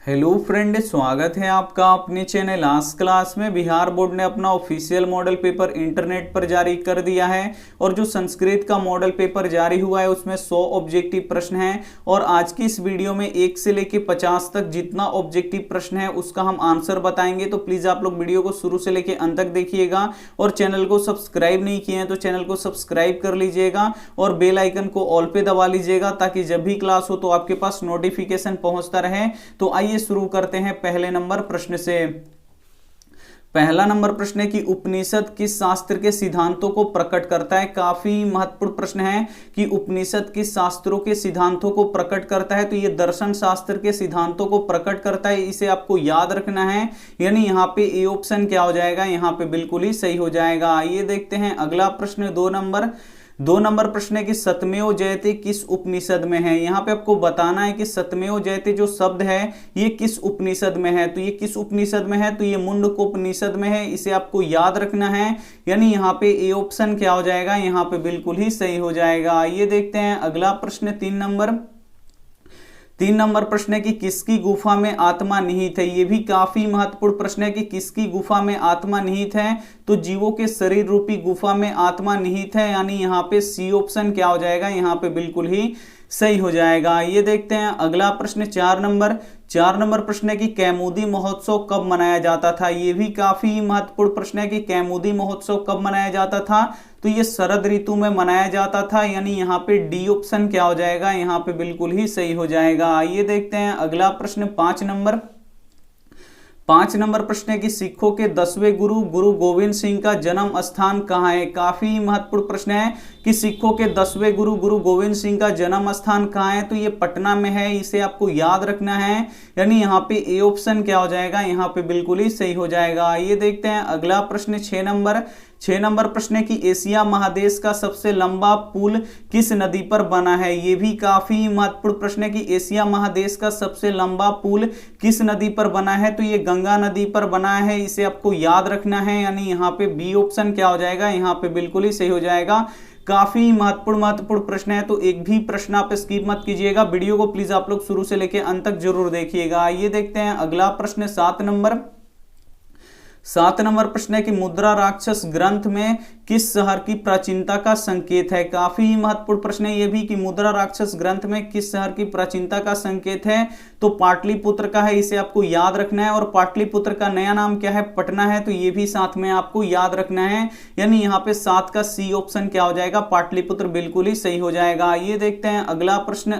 Hello friend, स्वागत है आपका अपने चैनल आज क्लास में। बिहार बोर्ड ने अपना ऑफिशियल मॉडल पेपर इंटरनेट पर जारी कर दिया है और जो संस्कृत का मॉडल पेपर जारी हुआ है उसमें 100 ऑब्जेक्टिव प्रश्न हैं और आज की इस वीडियो में 1 से लेकर 50 तक जितना ऑब्जेक्टिव प्रश्न है उसका हम आंसर बताएंगे। तो प्लीज आप लोग वीडियो को शुरू से लेकर अंत तक देखिएगा और चैनल को सब्सक्राइब नहीं किए हैं तो चैनल को सब्सक्राइब कर लीजिएगा और बेल आइकन को ऑल पे दबा लीजिएगा ताकि जब भी क्लास हो तो आपके पास नोटिफिकेशन पहुंचता रहे। तो आइए शुरू करते हैं पहले नंबर प्रश्न से। पहला नंबर प्रश्न है कि उपनिषद किस शास्त्र के सिद्धांतों को प्रकट करता है। काफी महत्वपूर्ण प्रश्न है कि उपनिषद किस शास्त्रों के सिद्धांतों को प्रकट करता है। तो ये दर्शन शास्त्र के सिद्धांतों को प्रकट करता है, इसे आपको याद रखना है। यानी यहाँ पे ए ऑप्शन क्या हो जाएगा, यहाँ पे बिल्कुल ही सही हो जाएगा। आइए देखते हैं अगला प्रश्न। 2 नंबर प्रश्न है कि सत्यमेव जयते किस उपनिषद में है। यहाँ पे आपको बताना है कि सत्यमेव जयते जो शब्द है ये किस उपनिषद में है। तो ये किस उपनिषद में है, तो ये मुंडकोपनिषद में है, इसे आपको याद रखना है। यानी यहाँ पे ए ऑप्शन क्या हो जाएगा, यहाँ पे बिल्कुल ही सही हो जाएगा। ये देखते हैं अगला प्रश्न। 3 नंबर प्रश्न है कि किसकी गुफा में आत्मा निहित है। ये भी काफी महत्वपूर्ण प्रश्न है कि किसकी गुफा में आत्मा निहित है। तो जीवों के शरीर रूपी गुफा में आत्मा निहित है, यानी यहाँ पे सी ऑप्शन क्या हो जाएगा, यहाँ पे बिल्कुल ही सही हो जाएगा। ये देखते हैं अगला प्रश्न। 4 नंबर प्रश्न है कि कैमुदी महोत्सव कब मनाया जाता था। ये भी काफी महत्वपूर्ण प्रश्न है कि कैमुदी महोत्सव कब मनाया जाता था। तो ये शरद ऋतु में मनाया जाता था, यानी यहाँ पे डी ऑप्शन क्या हो जाएगा, यहाँ पे बिल्कुल ही सही हो जाएगा। आइए देखते हैं अगला प्रश्न। 5 नंबर प्रश्न है कि सिखों के 10वें गुरु गुरु गोविंद सिंह का जन्म स्थान कहाँ है। काफी महत्वपूर्ण प्रश्न है कि सिखों के 10वें गुरु गुरु गोविंद सिंह का जन्म स्थान कहाँ है। तो ये पटना में है, इसे आपको याद रखना है। यानी यहाँ पे ए ऑप्शन क्या हो जाएगा, यहाँ पे बिल्कुल ही सही हो जाएगा। ये देखते हैं अगला प्रश्न। 6 नंबर प्रश्न है कि एशिया महादेश का सबसे लंबा पुल किस नदी पर बना है। ये भी काफी महत्वपूर्ण प्रश्न है कि एशिया महादेश का सबसे लंबा पुल किस नदी पर बना है। तो ये गंगा नदी पर बना है, इसे आपको याद रखना है। यानी यहाँ पे बी ऑप्शन क्या हो जाएगा, यहाँ पे बिल्कुल ही सही हो जाएगा। काफी महत्वपूर्ण प्रश्न है, तो एक भी प्रश्न आप स्किप मत कीजिएगा। वीडियो को प्लीज आप लोग शुरू से लेकर अंत तक जरूर देखिएगा। ये देखते हैं अगला प्रश्न। 7 नंबर प्रश्न है कि मुद्रा राक्षस ग्रंथ में किस शहर की प्राचीनता का संकेत है। काफी महत्वपूर्ण प्रश्न है ये भी कि मुद्रा राक्षस ग्रंथ में किस शहर की प्राचीनता का संकेत है। तो पाटलिपुत्र का है, इसे आपको याद रखना है। और पाटलिपुत्र का नया नाम क्या है, पटना है, तो ये भी साथ में आपको याद रखना है। यानी यहाँ पे 7 का सी ऑप्शन क्या हो जाएगा, पाटलिपुत्र बिल्कुल ही सही हो जाएगा। ये देखते हैं अगला प्रश्न।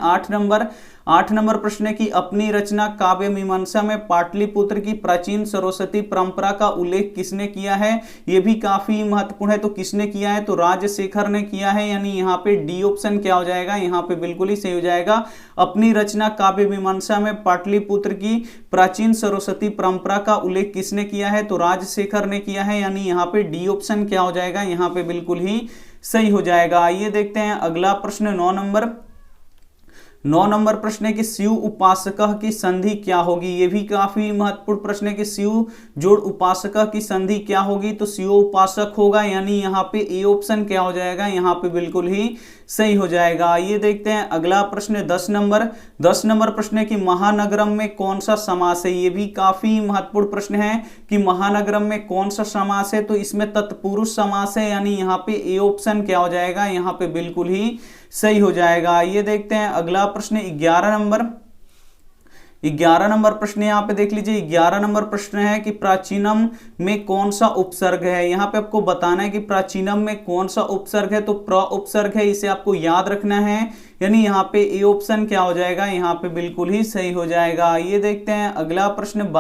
8 नंबर प्रश्न है कि अपनी रचना काव्य मीमांसा में पाटलिपुत्र की प्राचीन सरस्वती परंपरा का उल्लेख किसने किया है। यह भी काफी महत्वपूर्ण है। तो किसने किया है, तो राजशेखर ने किया है। यानी यहाँ पे डी ऑप्शन क्या हो जाएगा, यहाँ पे बिल्कुल ही सही हो जाएगा। अपनी रचना काव्य मीमांसा में पाटलिपुत्र की प्राचीन सरस्वती परंपरा का उल्लेख किसने किया है, तो राजशेखर ने किया है। यानी यहाँ पे डी ऑप्शन क्या हो जाएगा, यहाँ पे बिल्कुल ही सही हो जाएगा। आइए देखते हैं अगला प्रश्न। 9 नंबर प्रश्न है कि शिव उपासक की संधि क्या होगी। ये भी काफी महत्वपूर्ण प्रश्न है कि शिव जोड़ उपासक की संधि क्या होगी। तो शिव उपासक होगा, यानी यहाँ पे ए ऑप्शन क्या हो जाएगा, यहाँ पे बिल्कुल ही सही हो जाएगा। ये देखते हैं अगला प्रश्न। 10 नंबर प्रश्न है कि महानगरम में कौन सा समास है। ये भी काफी महत्वपूर्ण प्रश्न है कि महानगरम में कौन सा समास है। तो इसमें तत्पुरुष समास है, यानी यहाँ पे ए ऑप्शन क्या हो जाएगा, यहाँ पे बिल्कुल ही सही हो जाएगा। ये देखते हैं अगला प्रश्न। 11 नंबर प्रश्न यहाँ पे देख लीजिए। 11 नंबर प्रश्न है कि प्राचीनम में कौन सा उपसर्ग है। यहाँ पे आपको बताना है कि प्राचीनम में कौन सा उपसर्ग है। तो प्र उपसर्ग है, इसे आपको याद रखना है। यानी यहाँ पे ए ऑप्शन क्या हो जाएगा, यहाँ पे बिल्कुल ही सही हो जाएगा। ये देखते हैं अगला प्रश्न।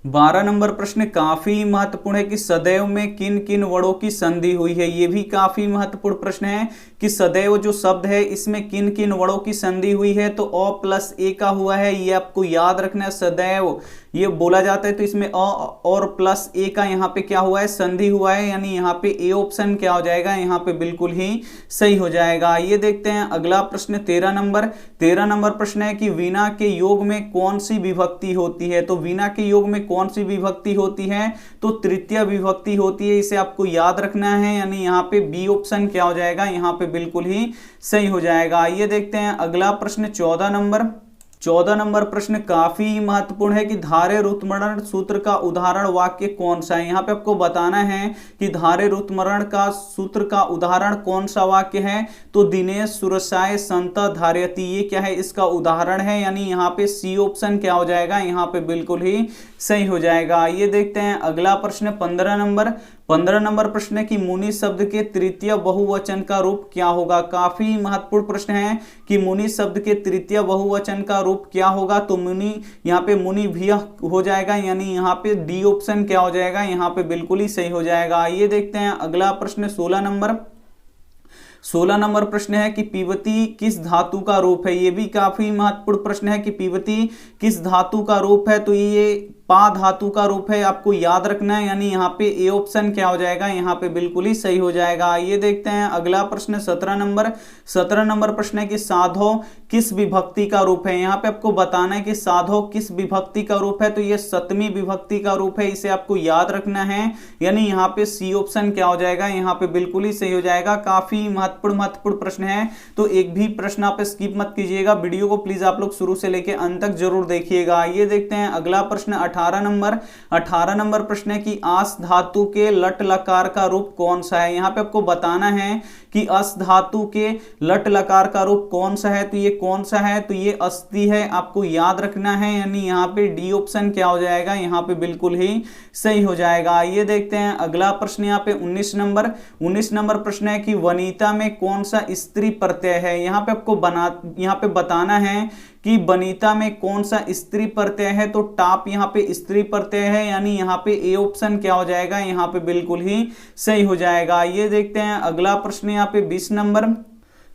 12 नंबर प्रश्न काफी महत्वपूर्ण है कि सदैव में किन किन वर्णों की संधि हुई है। ये भी काफी महत्वपूर्ण प्रश्न है कि सदैव जो शब्द है इसमें किन किन वर्णों की संधि हुई है। तो अ प्लस ए का हुआ है, ये आपको याद रखना है। सदैव ये बोला जाता है तो इसमें अ और प्लस ए का यहाँ पे क्या हुआ है, संधि हुआ है। यानी यहाँ पे ए ऑप्शन क्या हो जाएगा, यहाँ पे बिल्कुल ही सही हो जाएगा। ये देखते हैं अगला प्रश्न। 13 नंबर प्रश्न है कि वीणा के योग में कौन सी विभक्ति होती है। तो वीणा के योग में कौन सी विभक्ति होती है, तो तृतीय विभक्ति होती है, इसे आपको याद रखना है। यानी यहाँ पे बी ऑप्शन क्या हो जाएगा, यहाँ पे बिल्कुल ही सही हो जाएगा। ये देखते हैं अगला प्रश्न। 14 14 नंबर प्रश्न काफी महत्वपूर्ण है कि धारे रुत्मरण सूत्र का उदाहरण वाक्य कौन सा है। यहाँ पे आपको बताना है कि धारे रुत्मरण का सूत्र का उदाहरण कौन सा वाक्य है। तो दिनेश सुरसाय संत धारयति, ये क्या है, इसका उदाहरण है, यानी यहाँ पे सी ऑप्शन क्या हो जाएगा, यहाँ पे बिल्कुल ही सही हो जाएगा। ये देखते हैं अगला प्रश्न 15 नंबर प्रश्न है कि मुनि शब्द के तृतीय बहुवचन का रूप क्या होगा। काफी महत्वपूर्ण प्रश्न है कि मुनि शब्द के तृतीय बहुवचन का रूप क्या होगा। तो मुनि, यहाँ पे मुनि भी हो जाएगा, यानी यहाँ पे डी ऑप्शन क्या हो जाएगा, यहाँ पे बिल्कुल ही सही हो जाएगा। ये देखते हैं अगला प्रश्न 16 नंबर प्रश्न है कि पीवती किस धातु का रूप है। ये भी काफी महत्वपूर्ण प्रश्न है कि पीवती किस धातु का रूप है। तो ये पा धातु का रूप है, आपको याद रखना है, यानी यहाँ पे ए ऑप्शन क्या हो जाएगा, यहाँ पे बिल्कुल ही सही हो जाएगा। ये देखते हैं अगला प्रश्न 17 नंबर प्रश्न है कि साधो किस विभक्ति का रूप है। यहाँ पे आपको बताना है कि साधो किस विभक्ति का रूप है। तो ये सप्तमी विभक्ति का रूप है, इसे आपको याद रखना है, यानी यहाँ पे सी ऑप्शन क्या हो जाएगा, यहाँ पे बिल्कुल ही सही हो जाएगा। काफी महत्वपूर्ण प्रश्न है, तो एक भी प्रश्न आप स्किप मत कीजिएगा, वीडियो को प्लीज आप लोग शुरू से लेके अंत तक जरूर देखिएगा। ये देखते हैं अगला प्रश्न 18 नंबर प्रश्न है कि आस धातु के लट लकार का रूप कौन सा है। यहाँ पे आपको बताना है कि अस धातु के लट लकार का रूप कौन सा है। तो ये कौन सा है, तो ये अस्ति है, आपको याद रखना है, यानी यहाँ पे डी ऑप्शन क्या हो जाएगा, यहाँ पे बिल्कुल ही सही हो जाएगा। ये देखते हैं अगला प्रश्न यहाँ पे 19 नंबर प्रश्न है कि वनिता में कौन सा स्त्री प्रत्यय है। यहाँ पे आपको यहाँ पे बताना है कि वनिता में कौन सा स्त्री प्रत्यय है। तो टाप यहाँ पे स्त्री प्रत्यय है, यानी यहाँ पे ए ऑप्शन क्या हो जाएगा, यहाँ पे बिल्कुल ही सही हो जाएगा। ये देखते हैं अगला प्रश्न यहाँ पे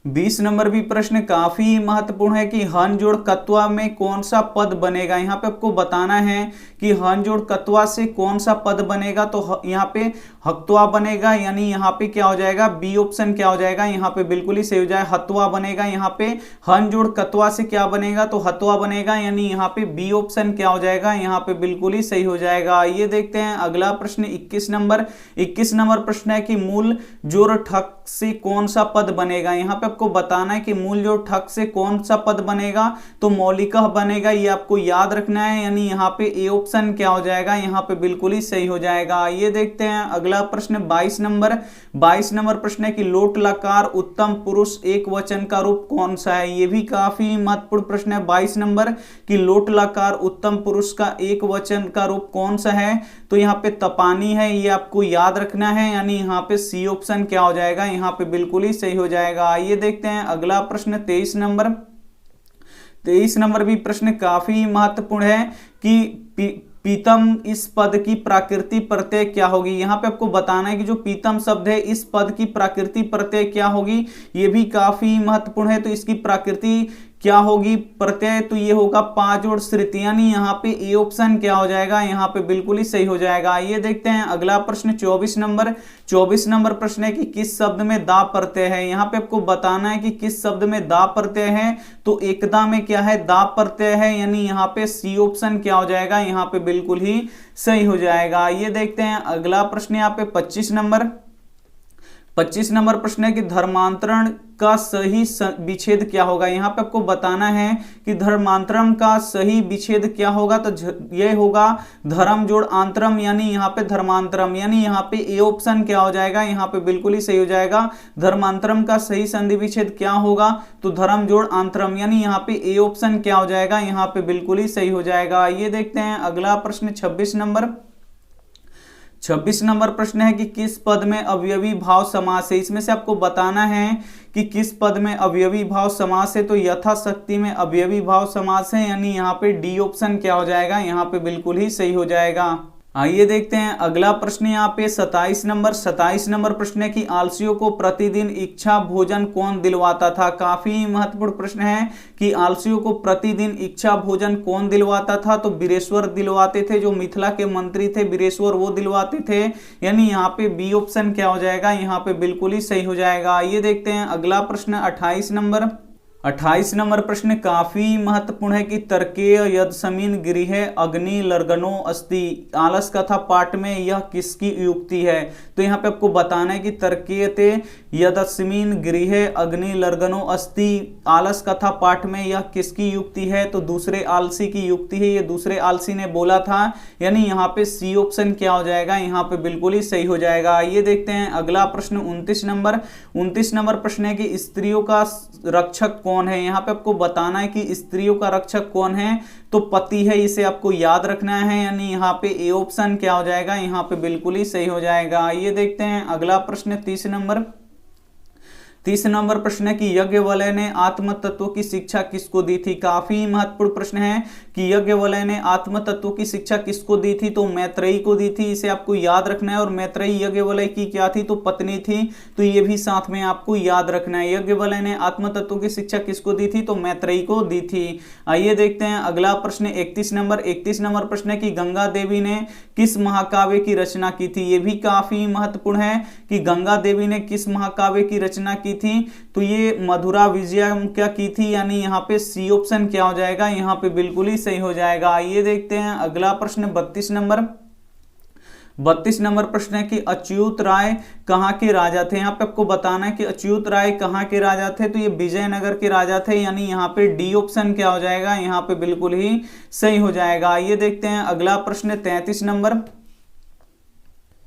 20 नंबर भी प्रश्न काफी महत्वपूर्ण है कि हन जोड़ कत्वा में कौन सा पद बनेगा। यहाँ पे आपको बताना है कि हन जोड़ कत्वा से कौन सा पद बनेगा। तो यहाँ पे हक्त्वा बनेगा, यानी यहाँ पे क्या हो जाएगा, बी ऑप्शन क्या हो जाएगा, यहाँ पे बिल्कुल ही सही हो जाएगा, हत्वा बनेगा। यहाँ पे हन जोड़ कत्वा से क्या बनेगा, तो हत्वा बनेगा, यानी यहाँ पे बी ऑप्शन क्या हो जाएगा, यहाँ पे बिल्कुल ही सही हो जाएगा। ये देखते हैं अगला प्रश्न 21 नंबर प्रश्न है कि मूल जोड़ ठक से कौन सा पद बनेगा। यहाँ पे आपको बताना है कि मूल जोड़ ठक से कौन सा पद बनेगा। तो मौलिका बनेगा, ये आपको याद रखना है, यानी यहाँ पे ए ऑप्शन क्या हो जाएगा, यहाँ पे बिल्कुल ही सही हो जाएगा। ये देखते हैं अगला प्रश्न 22 नंबर प्रश्न है कि लोट लकार उत्तम पुरुष एक वचन का रूप कौन सा है। ये भी काफी महत्वपूर्ण प्रश्न है 22 नंबर कि लोट लकार उत्तम पुरुष का एक वचन का रूप कौन सा है। तो यहाँ पे तपानी है, ये आपको याद रखना है, यानी यहाँ पे सी ऑप्शन क्या हो जाएगा, यहाँ पे बिल्कुल ही सही हो जाएगा। ये देखते हैं अगला प्रश्न 23 नंबर भी प्रश्न काफी महत्वपूर्ण है कि पीतम इस पद की प्राकृति प्रत्यय क्या होगी। यहाँ पे आपको बताना है कि जो पीतम शब्द है इस पद की प्राकृति प्रत्यय क्या होगी। ये भी काफी महत्वपूर्ण है, तो इसकी प्राकृति क्या होगी प्रत्यय, तो ये होगा पा जोड़ श्रुति, यानी यहाँ पे ए ऑप्शन क्या हो जाएगा, यहाँ पे बिल्कुल ही सही हो जाएगा। ये देखते हैं अगला प्रश्न 24 नंबर प्रश्न है कि किस शब्द में दा प्रत्यय है। यहाँ पे आपको बताना है कि किस शब्द में दा प्रत्यय है। तो एकदा में क्या है, दा प्रत्यय है, यानी यहाँ पे सी ऑप्शन क्या हो जाएगा, यहाँ पे बिल्कुल ही सही हो जाएगा। ये देखते हैं अगला प्रश्न यहाँ पे 25 नंबर प्रश्न है कि धर्मांतरण का सही विच्छेद क्या होगा। यहाँ पे आपको बताना है कि धर्मांतरम का सही विच्छेद क्या होगा। तो ये होगा धर्म जोड़ आंतरम, यानी यहाँ पे धर्मांतरम, यानी यहाँ पे ए ऑप्शन क्या हो जाएगा, यहाँ पे बिल्कुल ही सही हो जाएगा। धर्मांतरम का सही संधि विच्छेद क्या होगा, तो धर्म जोड़ आंतरम, यानी यहाँ पे ए ऑप्शन क्या हो जाएगा, यहाँ पे बिल्कुल ही सही हो जाएगा। ये देखते हैं अगला प्रश्न 26 नंबर प्रश्न है कि किस पद में अवयवी भाव समास है। इसमें से आपको बताना है कि किस पद में अवयवी भाव समास है। तो यथाशक्ति में अवयवी भाव समास है, यानी यहाँ पे डी ऑप्शन क्या हो जाएगा, यहाँ पे बिल्कुल ही सही हो जाएगा। आइए देखते हैं अगला प्रश्न यहाँ पे 27 नंबर प्रश्न है कि आलसियों को प्रतिदिन इच्छा भोजन कौन दिलवाता था। काफी महत्वपूर्ण प्रश्न है कि आलसियों को प्रतिदिन इच्छा भोजन कौन दिलवाता था। तो बीरेश्वर दिलवाते थे, जो मिथिला के मंत्री थे बीरेश्वर वो दिलवाते थे, यानी यहाँ पे बी ऑप्शन क्या हो जाएगा, यहाँ पे बिल्कुल ही सही हो जाएगा। ये देखते हैं अगला प्रश्न 28 नंबर प्रश्न काफी महत्वपूर्ण है कि तर्केय यद समीन गृह अग्नि लर्गनो अस्ति। आलस कथा पाठ में यह किसकी युक्ति है। तो यहाँ पे आपको बताना है कि तर्केयते यदस्मिन् गृहे अग्नि लर्गनो अस्ति। आलस कथा पाठ में यह किसकी युक्ति है? तो दूसरे आलसी की युक्ति है, ये दूसरे आलसी ने बोला था, यानी यहाँ पे सी ऑप्शन क्या हो जाएगा, यहाँ पे बिल्कुल ही सही हो जाएगा। ये देखते हैं अगला प्रश्न 29 नंबर प्रश्न है कि स्त्रियों का रक्षक कौन है। यहाँ पे आपको बताना है कि स्त्रियों का रक्षक कौन है, तो पति है, इसे आपको याद रखना है, यानी यहाँ पे ए ऑप्शन क्या हो जाएगा, यहाँ पे बिल्कुल ही सही हो जाएगा। ये देखते हैं अगला प्रश्न 30 नंबर प्रश्न है कि याज्ञवल्क्य ने आत्म तत्व की शिक्षा किसको दी थी। काफी महत्वपूर्ण प्रश्न है कि याज्ञवल्क्य ने आत्म तत्व की शिक्षा किसको दी थी, तो मैत्रेयी को दी थी, इसे आपको याद रखना है। और मैत्रेयी याज्ञवल्क्य की क्या थी, तो पत्नी थी, तो ये भी साथ में आपको याद रखना है। याज्ञवल्क्य ने आत्म तत्व की शिक्षा किसको दी थी, तो मैत्रेयी को दी थी। आइए देखते हैं अगला प्रश्न 31 नंबर प्रश्न है कि गंगा देवी ने किस महाकाव्य की रचना की थी। ये भी काफी महत्वपूर्ण है कि गंगा देवी ने किस महाकाव्य की रचना की थी, तो ये मधुरा विजयम क्या की थी, यानी यहाँ पे सी ऑप्शन क्या हो जाएगा, यहाँ पे बिल्कुल ही सही हो जाएगा। आइए देखते हैं अगला प्रश्न 32 नंबर प्रश्न है कि अच्युत राय कहाँ के राजा थे। यहाँ पे आपको बताना है कि अच्युत राय कहाँ के राजा थे, तो ये विजयनगर के राजा थे, यानी यहाँ पे डी ऑप्शन क्या हो जाएगा, यहाँ पे बिल्कुल ही सही हो जाएगा। ये देखते हैं अगला प्रश्न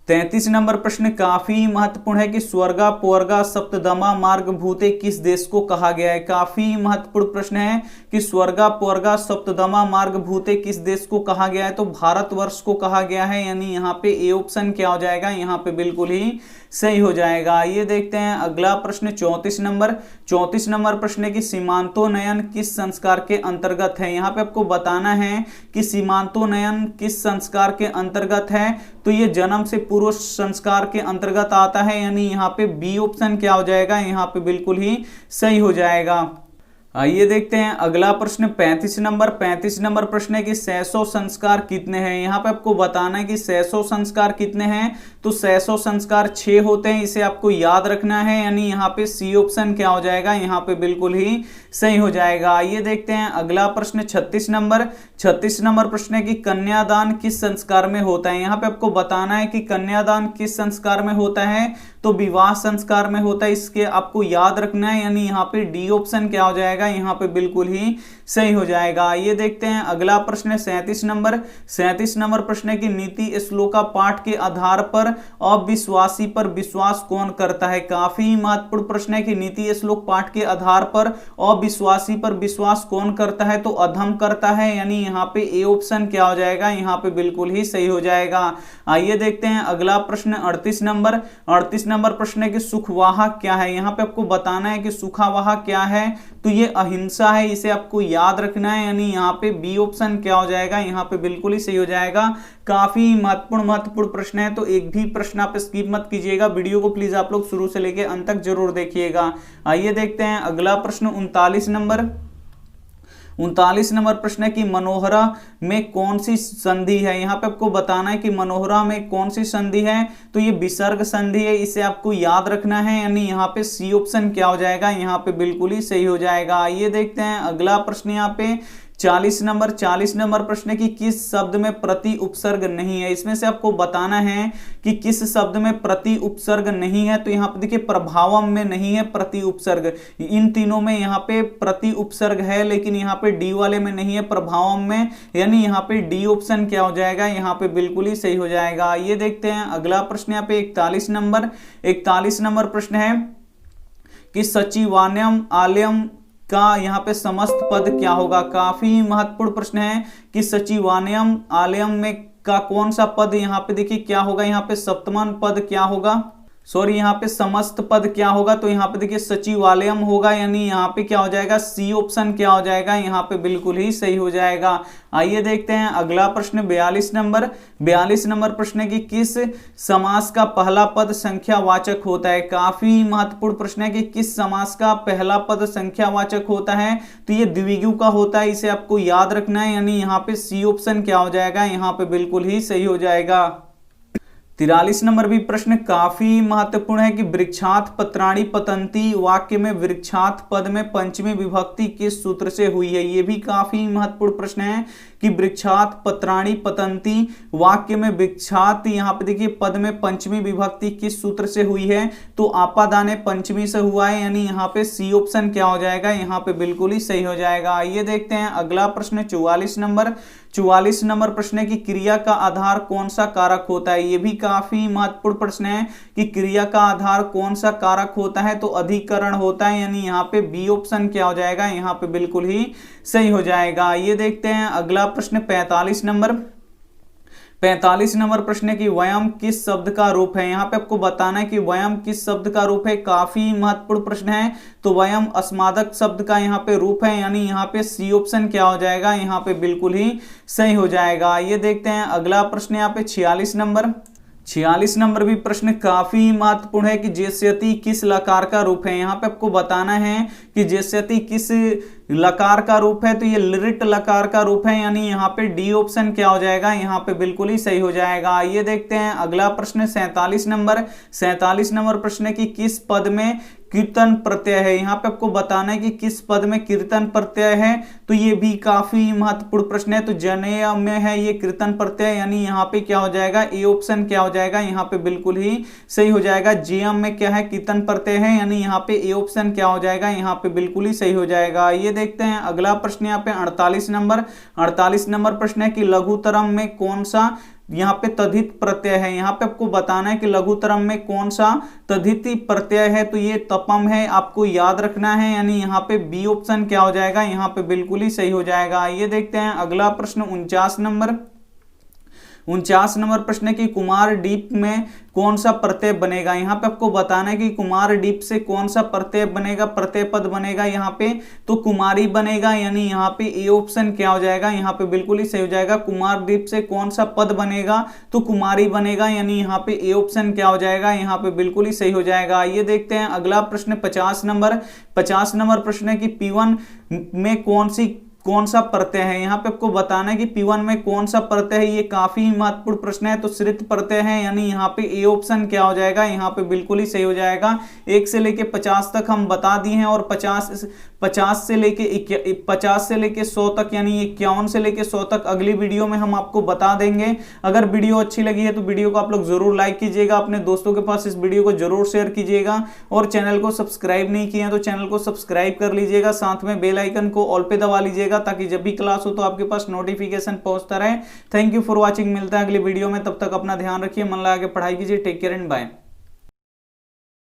33 नंबर प्रश्न काफी महत्वपूर्ण है कि स्वर्गा पोर्गा सप्तदमा मार्ग भूते किस देश को कहा गया है। काफी महत्वपूर्ण प्रश्न है कि स्वर्गा पोर्गा सप्तदमा मार्ग भूते किस देश को कहा गया है, तो भारतवर्ष को कहा गया है, यानी यहाँ पे ए ऑप्शन क्या हो जाएगा, यहाँ पे बिल्कुल ही सही हो जाएगा। ये देखते हैं अगला प्रश्न 34 नंबर प्रश्न है कि सीमांतोन्नयन किस संस्कार के अंतर्गत है। यहाँ पे आपको बताना है कि सीमांतोन्नयन किस संस्कार के अंतर्गत है, तो ये जन्म से पूर्व संस्कार के अंतर्गत आता है, यानी यहाँ पे बी ऑप्शन क्या हो जाएगा, यहाँ पे बिल्कुल ही सही हो जाएगा। आइए देखते हैं अगला प्रश्न 35 नंबर प्रश्न है कि 600 संस्कार कितने हैं। यहाँ पे आपको बताना है कि 600 संस्कार कितने हैं, तो 600 संस्कार 6 होते हैं, इसे आपको याद रखना है, यानी यहाँ पे सी ऑप्शन क्या हो जाएगा, यहाँ पे बिल्कुल ही सही हो जाएगा। आइए देखते हैं अगला प्रश्न 36 नंबर प्रश्न है कि कन्यादान किस संस्कार में होता है। यहाँ पे आपको बताना है कि कन्यादान किस संस्कार में होता है, तो विवाह संस्कार में होता है, इसके आपको याद रखना है, यानी यहाँ पे डी ऑप्शन क्या हो जाएगा, यहाँ पे बिल्कुल ही सही हो जाएगा। ये देखते हैं अगला प्रश्न 37 नंबर प्रश्न है कि नीति श्लोका पाठ के आधार पर अविश्वासी पर विश्वास कौन करता है। काफी महत्वपूर्ण प्रश्न है कि नीति श्लोक पाठ के आधार पर अविश्वासी पर विश्वास कौन करता है, तो अधम करता है, यानी यहाँ पे ए ऑप्शन क्या हो जाएगा, यहाँ पे बिल्कुल ही सही हो जाएगा। आइए देखते हैं अगला प्रश्न 38 नंबर प्रश्न है कि सुखवाह क्या है। यहाँ पे आपको बताना है कि सुखावाह क्या है, तो ये अहिंसा है, इसे आपको याद रखना है, यानी यहाँ पे बी ऑप्शन क्या हो जाएगा, यहाँ पे बिल्कुल ही सही हो जाएगा। काफी महत्वपूर्ण प्रश्न है, तो एक भी प्रश्न आप स्किप मत कीजिएगा, वीडियो को प्लीज आप लोग शुरू से लेके अंत तक जरूर देखिएगा। आइए देखते हैं अगला प्रश्न 39 नंबर प्रश्न है कि मनोहरा में कौन सी संधि है। यहाँ पे आपको बताना है कि मनोहरा में कौन सी संधि है, तो ये विसर्ग संधि है, इसे आपको याद रखना है, यानी यहाँ पे सी ऑप्शन क्या हो जाएगा, यहाँ पे बिल्कुल ही सही हो जाएगा। ये देखते हैं अगला प्रश्न यहाँ पे 40 नंबर प्रश्न है कि किस शब्द में प्रति उपसर्ग नहीं है। इसमें से आपको बताना है कि किस शब्द में प्रति उपसर्ग नहीं है, तो यहाँ पे देखिए प्रभावम में नहीं है प्रति उपसर्ग, इन तीनों में यहाँ पे प्रति उपसर्ग है, लेकिन यहाँ पे डी वाले में नहीं है, प्रभावम में, यानी यहाँ पे डी ऑप्शन क्या हो जाएगा, यहाँ पे बिल्कुल ही सही हो जाएगा। ये देखते हैं अगला प्रश्न यहाँ पे 41 नंबर प्रश्न है कि सचिवान्यम आलयम का यहाँ पे समस्त पद क्या होगा। काफी महत्वपूर्ण प्रश्न है कि सचिवालयम आलयम में का कौन सा पद यहाँ पे देखिए क्या होगा, यहाँ पे सप्तमान पद क्या होगा, सॉरी यहाँ पे समस्त पद क्या होगा, तो यहाँ पे देखिए सचिवालयम होगा, यानी यहाँ पे क्या हो जाएगा, सी ऑप्शन क्या हो जाएगा, यहाँ पे बिल्कुल ही सही हो जाएगा। आइए देखते हैं अगला प्रश्न 42 नंबर प्रश्न है कि किस समास का पहला पद संख्यावाचक होता है। काफी महत्वपूर्ण प्रश्न है कि किस समास का पहला पद संख्यावाचक होता है, तो ये द्विगु का होता है, इसे आपको याद रखना है, यानी यहाँ पे सी ऑप्शन क्या हो जाएगा, यहाँ पे बिल्कुल ही सही हो जाएगा। 43 नंबर भी प्रश्न काफी महत्वपूर्ण है कि वृक्षात पत्राणि पतंती वाक्य में वृक्षात पद में पंचमी विभक्ति किस सूत्र से हुई है। ये भी काफी महत्वपूर्ण प्रश्न है कि वृक्षात पत्राणि पतंती वाक्य में वृक्षात, यहाँ पे देखिए पद में पंचमी विभक्ति किस सूत्र से हुई है, तो आपादाने पंचमी से हुआ है, यानी यहाँ पे सी ऑप्शन क्या हो जाएगा, यहाँ पे बिल्कुल ही सही हो जाएगा। आइए देखते हैं अगला प्रश्न 44 नंबर। 44 नंबर प्रश्न है कि क्रिया का आधार कौन सा कारक होता है। ये भी काफी महत्वपूर्ण प्रश्न है कि क्रिया का आधार कौन सा कारक होता है, तो अधिकरण होता है, यानी यहाँ पे बी ऑप्शन क्या हो जाएगा, यहाँ पे बिल्कुल ही सही हो जाएगा। ये देखते हैं अगला प्रश्न 45 नंबर। 45 नंबर प्रश्न है कि वयम किस शब्द का रूप है। यहाँ पे आपको बताना है कि वयम किस शब्द का रूप है, काफी महत्वपूर्ण प्रश्न है। तो वयम अस्मादक शब्द का यहाँ पे रूप है, यानी यहाँ पे सी ऑप्शन क्या हो जाएगा, यहाँ पे बिल्कुल ही सही हो जाएगा। ये देखते हैं अगला प्रश्न यहाँ पे 46 नंबर। 46 नंबर भी प्रश्न काफी महत्वपूर्ण है कि जेस्यति किस लकार का रूप है। यहाँ पे आपको बताना है कि जेस्यति किस लकार का रूप है, तो ये लिरिट लकार का रूप है, यानी यहाँ पे डी ऑप्शन क्या हो जाएगा, यहाँ पे बिल्कुल ही सही हो जाएगा। ये देखते हैं अगला प्रश्न 47 नंबर। 47 नंबर प्रश्न है कि किस पद में कीर्तन प्रत्यय है। यहाँ पे आपको बताना है कि किस पद में कीर्तन प्रत्यय है, तो ये भी काफी महत्वपूर्ण प्रश्न है। तो जनेय में है ये कीर्तन प्रत्यय, यानी यहाँ पे क्या हो जाएगा, ए ऑप्शन क्या हो जाएगा, यहाँ पे बिल्कुल ही सही हो जाएगा। जेयम में क्या है, कीर्तन प्रत्यय है, यानी यहाँ पे ए ऑप्शन क्या हो जाएगा, यहाँ पे बिल्कुल ही सही हो जाएगा। ये देखते हैं अगला प्रश्न यहाँ पे 48 नंबर। 48 नंबर प्रश्न है कि लघुतरम में कौन सा यहाँ पे तद्धित प्रत्यय है। यहाँ पे आपको बताना है कि लघुतरम में कौन सा तद्धित प्रत्यय है, तो ये तपम है, आपको याद रखना है, यानी यहाँ पे बी ऑप्शन क्या हो जाएगा, यहाँ पे बिल्कुल ही सही हो जाएगा। ये देखते हैं अगला प्रश्न 49 नंबर। 49 नंबर प्रश्न है कि कुमार डीप में कौन सा प्रत्यय बनेगा। यहाँ पे आपको बताना है कि कुमार डीप से कौन सा प्रत्यय बनेगा, प्रत्यय पद बनेगा यहाँ पे, तो कुमारी बनेगा, यानी यहाँ पे ए ऑप्शन क्या हो जाएगा, यहाँ पे बिल्कुल ही सही हो जाएगा। कुमार डीप से कौन सा पद बनेगा, तो कुमारी बनेगा, यानी यहाँ पे ए ऑप्शन क्या हो जाएगा, यहाँ पे बिल्कुल ही सही हो जाएगा। ये देखते हैं अगला प्रश्न 50 नंबर। 50 नंबर प्रश्न है कि P1 में कौन सा प्रत्यय है। यहाँ पे आपको बताना है कि P1 में कौन सा प्रत्यय है, ये काफी महत्वपूर्ण प्रश्न है। तो श्रित प्रत्यय है, यानी यहाँ पे ए ऑप्शन क्या हो जाएगा, यहाँ पे बिल्कुल ही सही हो जाएगा। 1 से लेके 50 तक हम बता दिए हैं, और 50 से लेके 100 तक, यानी 51 से लेके 100 तक अगली वीडियो में हम आपको बता देंगे। अगर वीडियो अच्छी लगी है तो वीडियो को आप लोग जरूर लाइक कीजिएगा, अपने दोस्तों के पास इस वीडियो को जरूर शेयर कीजिएगा, और चैनल को सब्सक्राइब नहीं किया तो चैनल को सब्सक्राइब कर लीजिएगा, साथ में बेल आइकन को ऑल पे दबा लीजिएगा, ताकि जब भी क्लास हो तो आपके पास नोटिफिकेशन पहुंचता रहे। थैंक यू फॉर वॉचिंग, मिलता है अगली वीडियो में, तब तक अपना ध्यान रखिए, मन लगा के पढ़ाई कीजिए। Take care and bye.